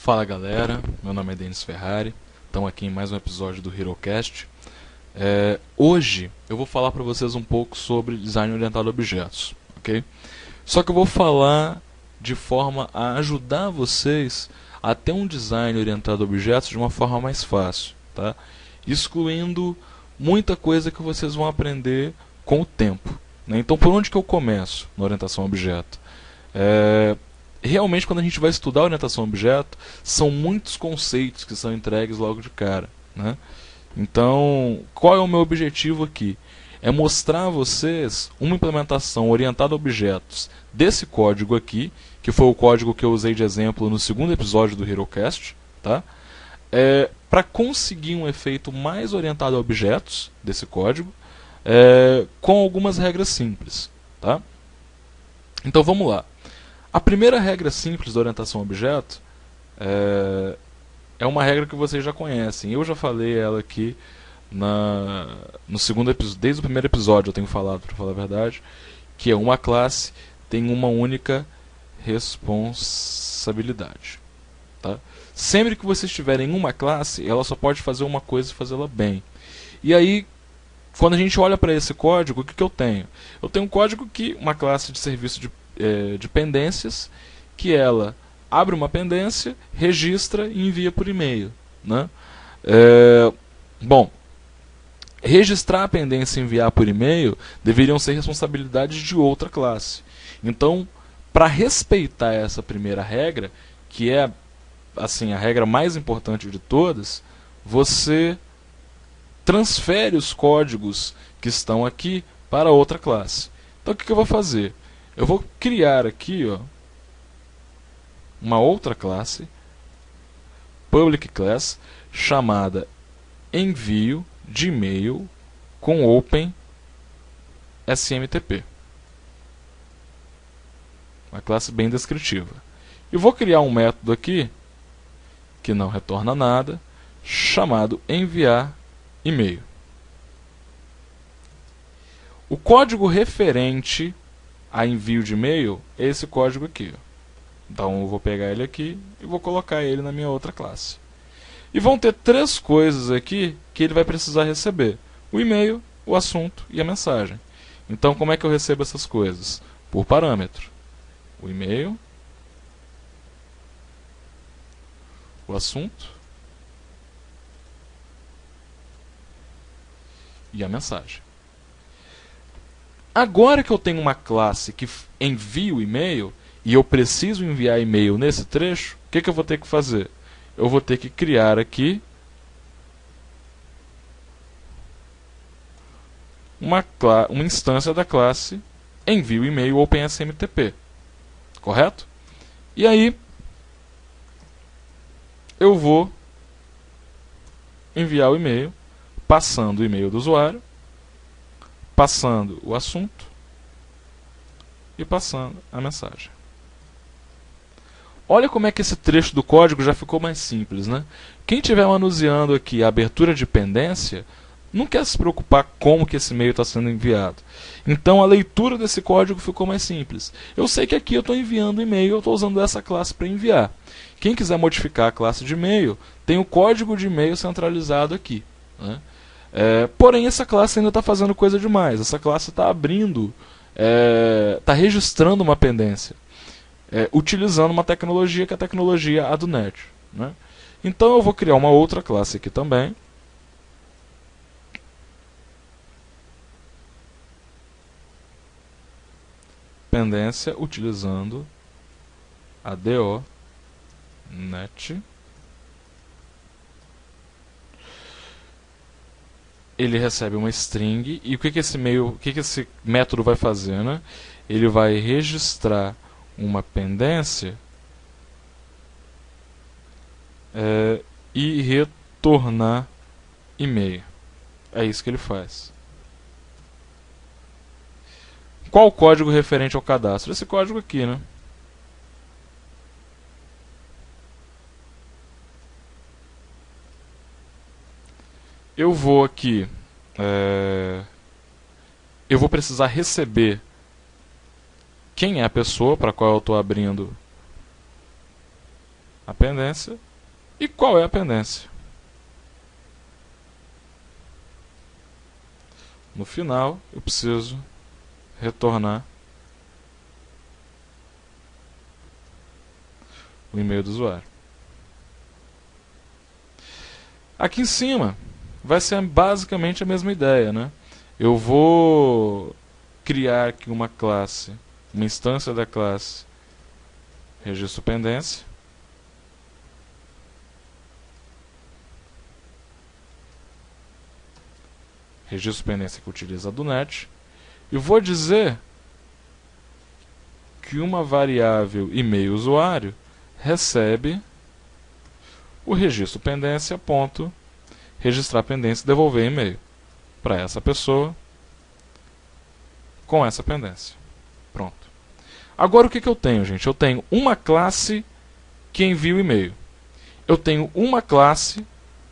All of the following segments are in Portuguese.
Fala galera, meu nome é Denis Ferrari, estamos aqui em mais um episódio do HeroCast. Hoje eu vou falar para vocês um pouco sobre design orientado a objetos, ok? Só que eu vou falar de forma a ajudar vocês a ter um design orientado a objetos de uma forma mais fácil, tá? Excluindo muita coisa que vocês vão aprender com o tempo, né? Então por onde que eu começo na orientação a objeto? Realmente, quando a gente vai estudar orientação a objeto, são muitos conceitos que são entregues logo de cara, né? Então, qual é o meu objetivo aqui? É mostrar a vocês uma implementação orientada a objetos desse código aqui, que foi o código que eu usei de exemplo no segundo episódio do HeroCast, tá? Para conseguir um efeito mais orientado a objetos desse código, com algumas regras simples, tá? Então vamos lá. A primeira regra simples da orientação a objeto é uma regra que vocês já conhecem. Eu já falei ela aqui no segundo episódio, desde o primeiro episódio eu tenho falado, para falar a verdade, que é uma classe tem uma única responsabilidade. Tá? Sempre que vocês tiverem uma classe, ela só pode fazer uma coisa e fazê-la bem. E aí, quando a gente olha para esse código, o que eu tenho? Eu tenho um código que uma classe de serviço de pendências, que ela abre uma pendência, registra e envia por e-mail, né? Bom, registrar a pendência e enviar por e-mail deveriam ser responsabilidades de outra classe. Então, para respeitar essa primeira regra, que é assim a regra mais importante de todas, você transfere os códigos que estão aqui para outra classe. Então, o que eu vou fazer? Eu vou criar aqui uma outra classe, public class, chamada envio de e-mail com open SMTP. Uma classe bem descritiva. E vou criar um método aqui, que não retorna nada, chamado enviar e-mail. O código referente a envio de e-mail é esse código aqui. Então eu vou pegar ele aqui e vou colocar ele na minha outra classe. E vão ter três coisas aqui que ele vai precisar receber: o e-mail, o assunto e a mensagem. Então como é que eu recebo essas coisas? Por parâmetro. O e-mail, o assunto e a mensagem. Agora que eu tenho uma classe que envia o e-mail e eu preciso enviar e-mail nesse trecho, o que eu vou ter que fazer? Eu vou ter que criar aqui uma instância da classe envio e-mail OpenSMTP. Correto? E aí eu vou enviar o e-mail passando o e-mail do usuário, passando o assunto e passando a mensagem. Olha como é que esse trecho do código já ficou mais simples, né? Quem estiver manuseando aqui a abertura de pendência não quer se preocupar como que esse e-mail está sendo enviado. Então a leitura desse código ficou mais simples. Eu sei que aqui eu estou enviando e-mail, eu estou usando essa classe para enviar. Quem quiser modificar a classe de e-mail, tem o código de e-mail centralizado aqui, né? Porém, essa classe ainda está fazendo coisa demais. Essa classe está abrindo, está registrando uma pendência, utilizando uma tecnologia que é a tecnologia ADONET, né? Então eu vou criar uma outra classe aqui também. Pendência utilizando ADONET. Ele recebe uma string e o que esse método vai fazer, né? Ele vai registrar uma pendência e retornar e-mail. É isso que ele faz. Qual o código referente ao cadastro? Esse código aqui, né? Eu vou aqui, eu vou precisar receber quem é a pessoa para a qual eu estou abrindo a pendência. E qual é a pendência? No final, eu preciso retornar o e-mail do usuário. Aqui em cima vai ser basicamente a mesma ideia, né? Eu vou criar aqui uma classe, uma instância da classe registro pendência. Registro pendência que utiliza a do net. E vou dizer que uma variável e-mail usuário recebe o registro pendência ponto registrar pendência e devolver e-mail para essa pessoa com essa pendência. Pronto. Agora o que eu tenho, gente? Eu tenho uma classe que envia o e-mail. Eu tenho uma classe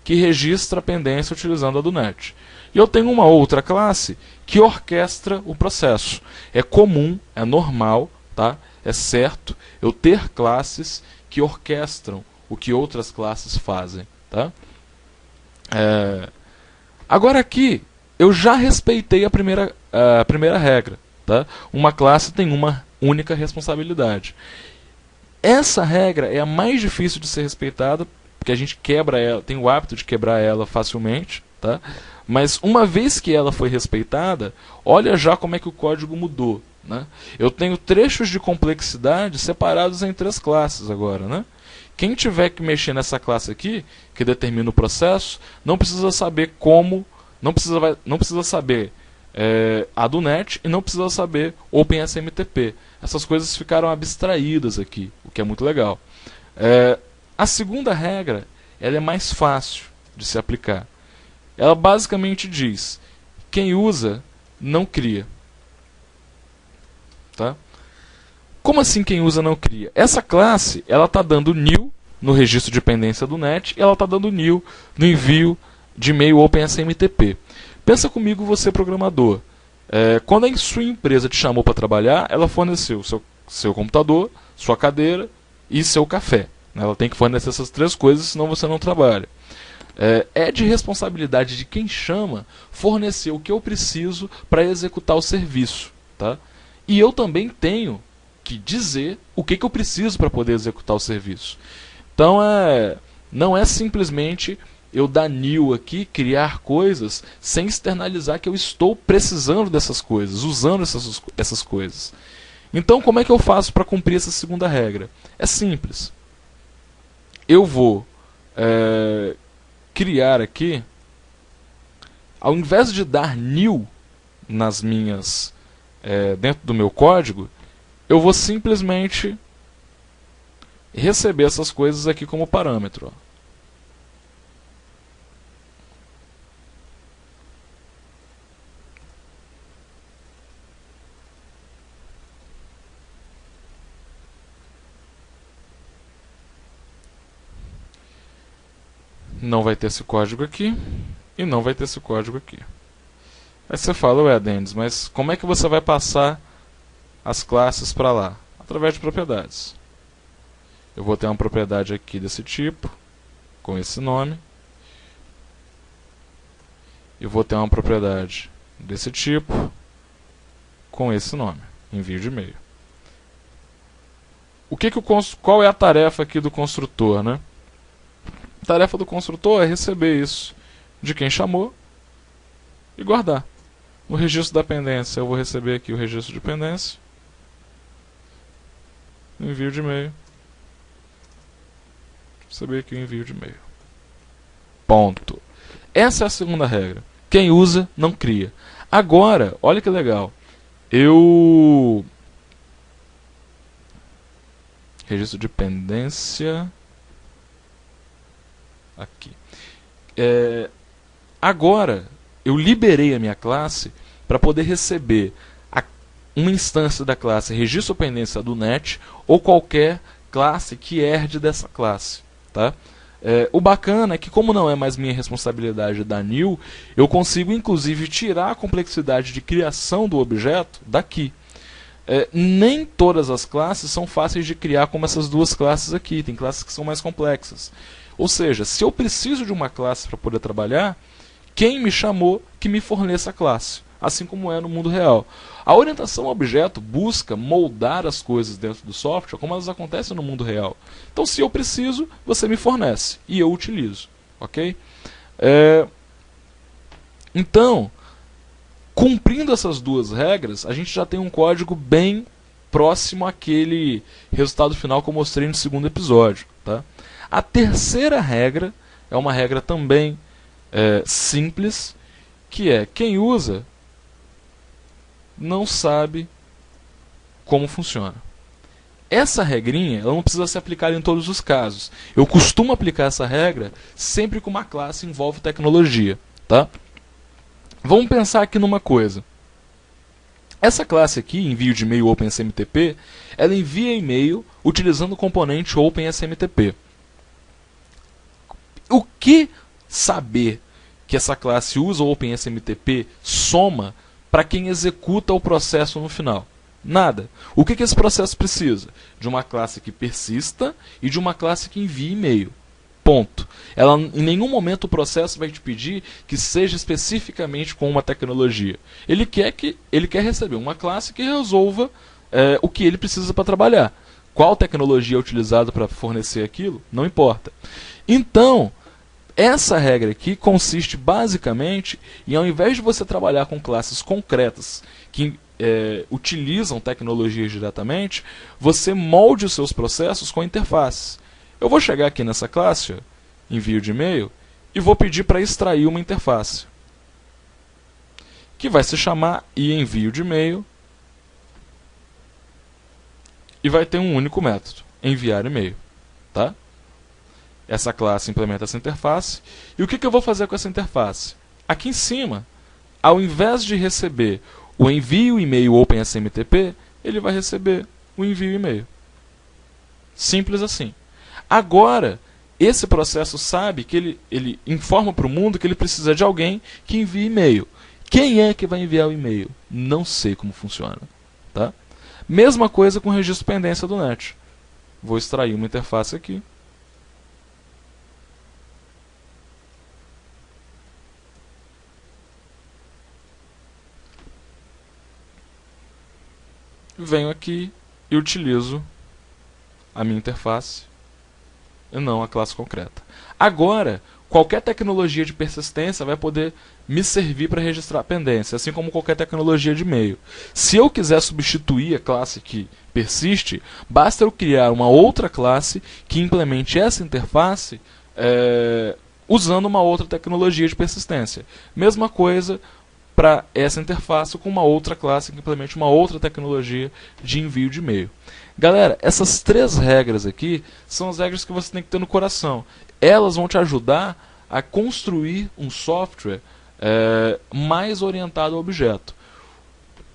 que registra a pendência utilizando a do net. E eu tenho uma outra classe que orquestra o processo. É comum, é normal, tá? É certo eu ter classes que orquestram o que outras classes fazem, tá? Agora aqui, eu já respeitei a primeira regra, tá? Uma classe tem uma única responsabilidade. Essa regra é a mais difícil de ser respeitada, porque a gente quebra ela, tem o hábito de quebrar ela facilmente, tá? Mas uma vez que ela foi respeitada, olha já como é que o código mudou, né? Eu tenho trechos de complexidade separados em 3 classes agora, né? Quem tiver que mexer nessa classe aqui, que determina o processo, não precisa saber como, não precisa saber a do net e não precisa saber OpenSMTP. Essas coisas ficaram abstraídas aqui, o que é muito legal. A segunda regra, ela é mais fácil de se aplicar. Ela basicamente diz: quem usa não cria. Tá? Como assim quem usa não cria? Essa classe ela está dando new no registro de pendência do net e ela está dando new no envio de e-mail OpenSMTP. Pensa comigo, você programador. Quando a sua empresa te chamou para trabalhar, ela forneceu seu computador, sua cadeira e seu café. Ela tem que fornecer essas 3 coisas, senão você não trabalha. É de responsabilidade de quem chama fornecer o que eu preciso para executar o serviço. Tá? E eu também tenho que dizer o que eu preciso para poder executar o serviço. Então não é simplesmente eu dar new aqui, criar coisas, sem externalizar que eu estou precisando dessas coisas, usando essas coisas. Então como é que eu faço para cumprir essa segunda regra? É simples. Eu vou criar aqui, ao invés de dar new nas minhas dentro do meu código, eu vou simplesmente receber essas coisas aqui como parâmetro. Ó. Não vai ter esse código aqui e não vai ter esse código aqui. Aí você fala, ué, Denis, mas como é que você vai passar as classes para lá? Através de propriedades. Eu vou ter uma propriedade aqui desse tipo, com esse nome. E vou ter uma propriedade desse tipo, com esse nome, envio de e-mail. Qual é a tarefa aqui do construtor, né? A tarefa do construtor é receber isso de quem chamou e guardar. No registro da pendência, eu vou receber aqui o registro de pendência, envio de e-mail, receber aqui o envio de e-mail. Ponto. Essa é a segunda regra. Quem usa, não cria. Agora, olha que legal. Registro de pendência. Aqui. Agora, eu liberei a minha classe para poder receber uma instância da classe registro pendência do net ou qualquer classe que herde dessa classe. Tá? O bacana é que, como não é mais minha responsabilidade dar new, eu consigo inclusive tirar a complexidade de criação do objeto daqui. nem todas as classes são fáceis de criar como essas duas classes aqui. Tem classes que são mais complexas. Ou seja, se eu preciso de uma classe para poder trabalhar, quem me chamou que me forneça a classe, assim como é no mundo real. A orientação a objeto busca moldar as coisas dentro do software como elas acontecem no mundo real. Então, se eu preciso, você me fornece e eu utilizo. Ok? Então, cumprindo essas duas regras, a gente já tem um código bem próximo àquele resultado final que eu mostrei no segundo episódio. Tá? A terceira regra é uma regra também simples, que é quem usa não sabe como funciona. Essa regrinha ela não precisa ser aplicada em todos os casos. Eu costumo aplicar essa regra sempre que uma classe envolve tecnologia. Tá? Vamos pensar aqui numa coisa. Essa classe aqui, envio de e-mail OpenSMTP, ela envia e-mail utilizando o componente OpenSMTP. O que saber que essa classe usa o OpenSMTP soma para quem executa o processo no final? Nada. O que esse processo precisa? De uma classe que persista e de uma classe que envie e-mail. Ponto. Em nenhum momento o processo vai te pedir que seja especificamente com uma tecnologia. Ele quer receber uma classe que resolva o que ele precisa para trabalhar. Qual tecnologia é utilizada para fornecer aquilo? Não importa. Então, essa regra aqui consiste basicamente em, ao invés de você trabalhar com classes concretas que utilizam tecnologias diretamente, você molde os seus processos com interfaces. Eu vou chegar aqui nessa classe, envio de e-mail, e vou pedir para extrair uma interface, que vai se chamar envio de e-mail, e vai ter um único método, enviar e-mail. Tá? Essa classe implementa essa interface. E o que eu vou fazer com essa interface? Aqui em cima, ao invés de receber o envio e-mail OpenSMTP, ele vai receber o envio e-mail. Simples assim. Agora, esse processo sabe que ele informa para o mundo que ele precisa de alguém que envie e-mail. Quem é que vai enviar o e-mail? Não sei como funciona. Tá? Mesma coisa com o registro de pendência do NET. Vou extrair uma interface aqui. Venho aqui e utilizo a minha interface e não a classe concreta. Agora, qualquer tecnologia de persistência vai poder me servir para registrar a pendência, assim como qualquer tecnologia de e-mail. Se eu quiser substituir a classe que persiste, basta eu criar uma outra classe que implemente essa interface usando uma outra tecnologia de persistência. Mesma coisa para essa interface com uma outra classe que implemente uma outra tecnologia de envio de e-mail. Galera, essas três regras aqui são as regras que você tem que ter no coração. Elas vão te ajudar a construir um software mais orientado ao objeto.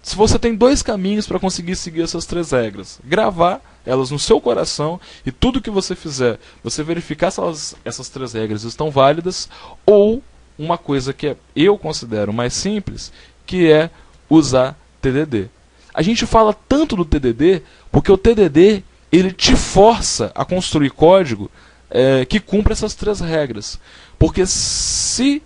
Se você tem dois caminhos para conseguir seguir essas três regras: gravar elas no seu coração e tudo que você fizer, você verificar se essas três regras estão válidas, ou uma coisa que eu considero mais simples, que é usar TDD. A gente fala tanto do TDD porque o TDD ele te força a construir código que cumpra essas três regras. Porque se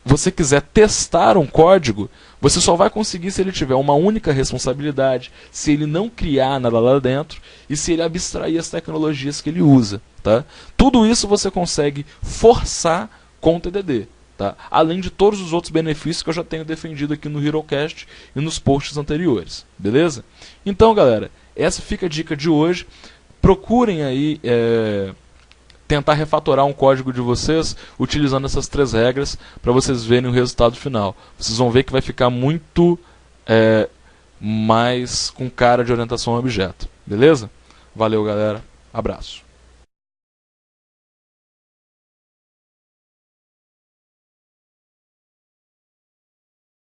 você quiser testar um código, você só vai conseguir se ele tiver uma única responsabilidade, se ele não criar nada lá dentro e se ele abstrair as tecnologias que ele usa. Tá? Tudo isso você consegue forçar com o TDD. Tá? Além de todos os outros benefícios que eu já tenho defendido aqui no HeroCast e nos posts anteriores. Beleza? Então, galera, essa fica a dica de hoje. Procurem aí tentar refatorar um código de vocês utilizando essas três regras para vocês verem o resultado final. Vocês vão ver que vai ficar muito mais com cara de orientação a objeto. Beleza? Valeu, galera. Abraço.